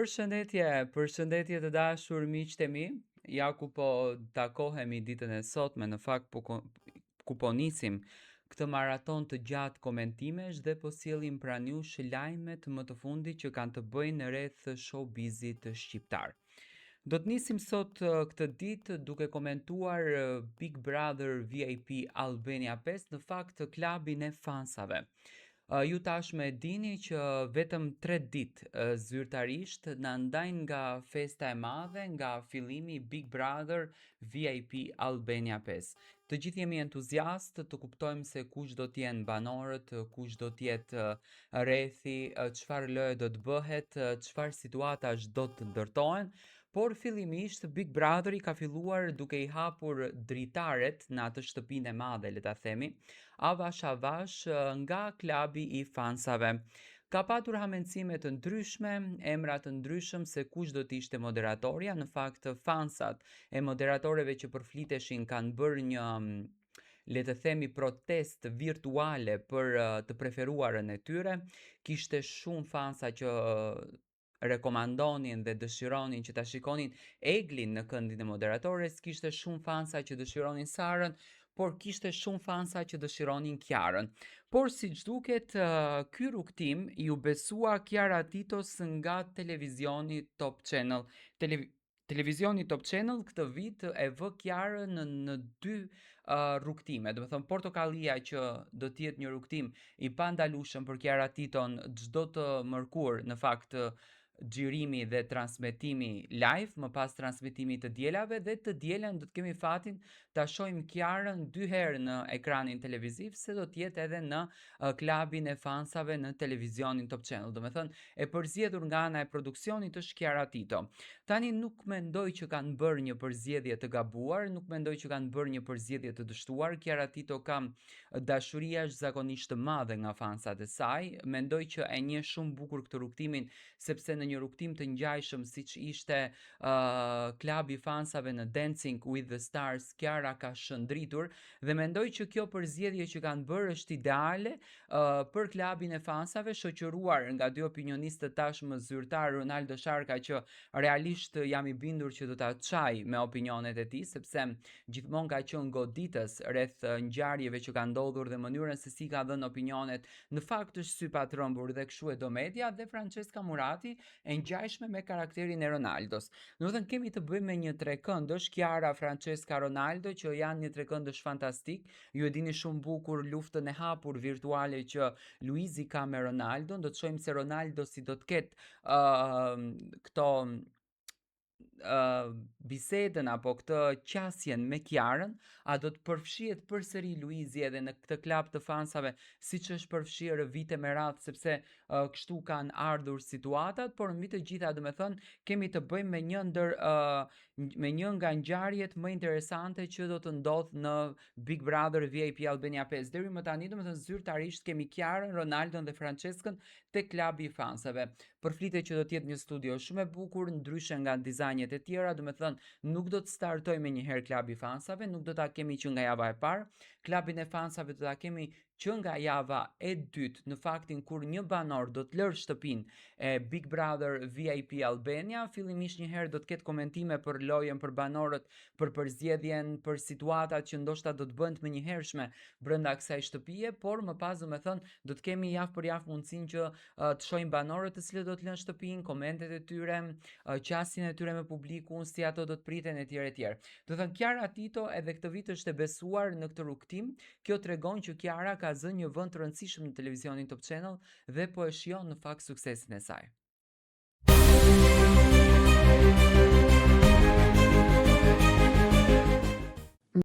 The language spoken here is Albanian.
Përshëndetje të dashur miqtë e mi. Ja ku po takohemi ditën e sotme, në fakt ku po nisim këtë maraton të gjatë komentimesh dhe po sjellim pranë jush lajmet më të fundit që kanë të bëjnë rreth showbizit shqiptar. Do të nisim sot këtë ditë duke komentuar Big Brother VIP Albania 5, në fakt klabin e fansave. Ju tashmë e dini që vetëm 3 ditë zyrtarisht na ndajnë nga festa e madhe, nga fillimi i Big Brother VIP Albania 5. Të gjithë jemi entuziastë të kuptojmë se kush do të jenë banorët, kush do të jetë rrethi, çfarë lojë do të bëhet, çfarë situatash do të ndërtohen. Por fillimisht Big Brother i ka filluar duke i hapur dritaret në atë shtëpinë e madhe, le ta themi, avash nga klabi i fansave. Ka patur hamendësime të ndryshme, emra të ndryshëm se kush do të ishte moderatorja. Në fakt, fansat e moderatoreve që përfliteshin kanë bërë një le të themi protest virtuale për të preferuarën e tyre. Kishte shumë fansa që rekomandonin dhe dëshironin që ta shikonin Eglin në këndin e moderatores, kishte shumë fansa që dëshironin Sarën, por kishte shumë fansa që dëshironin Kiarën. Por siç duket, ky rrugtim ju besua Kiara Titos nga televizioni Top Channel. Televizioni Top Channel këtë vit e vë Kiarën në dy rrugtime. Do të thënë Portokallia që do të jetë një rrugtim i pandalueshëm për Kiara Titon çdo të mërkur, në fakt xhirimi dhe transmetimi live, më pas transmetimit të dielave, dhe të dielën do të kemi fatin ta shohim Kiarën 2 herë në ekranin televiziv, se do të jetë edhe në klabin e fansave në televizionin Top Channel. Do me thënë e përzgjedhur nga ana e produksionit është Kiara Tito. Tani nuk mendoj që kanë bërë një përzgjedhje të gabuar, nuk mendoj që kanë bërë një përzgjedhje të dështuar. Kiara Tito ka dashuri jashtëzakonisht të madhe nga fansat e saj. Mendoj që e njeh shumë bukur këtë rrugtimin, sepse në një rrugtim të ngjajshëm siç ishte klabi i fansave në Dancing with the Stars, Kiara ka shëndritur dhe mendoj që kjo përzgjedhje që kanë bërë është ideale për klabin e fansave, shoqëruar nga dy opinionistët tashmë zyrtar, Ronaldo Sharka, që realisht jam i bindur që do ta çaj me opinionet e tij, sepse gjithmonë ka qenë goditës rreth ngjarjeve që kanë ndodhur dhe mënyrën se si ka dhënë opinionet. Në fakt është sy pa trembur dhe kështu e do media, dhe Francesca Murati e ngjajshme me karakterin e Ronaldos. Do të thënë kemi të bëjmë me një trekëndësh, Kiara, Francesca, Ronaldo, që janë një trekëndësh fantastik. Ju e dini shumë bukur luftën e hapur virtuale që Luizi ka me Ronaldo. Do të shohim se Ronaldo si do të ketë këto bisedën apo këtë qasjen me Kiarën, a do të përfshihet përsëri Luizi edhe në këtë klub të fansave siç është përfshirë vite me radhë, sepse kështu kanë ardhur situatat. Por mbi të gjitha, do të thënë, kemi të bëjmë me një nga ngjarjet më interesante që do të ndodh në Big Brother VIP Albania 5. Deri më tani, do të thënë, zyrtarisht kemi Kiarën, Ronaldon dhe Franceskën te klubi i fansave. Përflitet që do të jetë një studio shumë e bukur, ndryshe nga dizajnet e tjera. Do të thënë, nuk do të startoj me një herë klubi i fansave, nuk do ta kemi që nga java e parë. Klubin e fansave do ta kemi që nga java e dytë, në faktin kur një banor do të lërë shtëpinë e Big Brother VIP Albania. Fillimisht një herë do të ketë komentime për lojën, për banorët, për përzgjedhjen, për situatat që ndoshta do të bëhen të menjëhershme brenda kësaj shtëpie, por më pas, do të thënë, do të kemi javë për javë mundësinë që të shohim banorët të cilët do të lënë shtëpinë, komentet e tyre, qasjen e tyre me publikun, si ato do të priten etj etj. Do të thënë, Kiara Tito edhe këtë vit është e besuar në këtë rrugtim. Kjo tregon që Kiara ka zënë një vend të rëndësishëm në televizionin Top Channel dhe po e shijon në fakt suksesin e saj.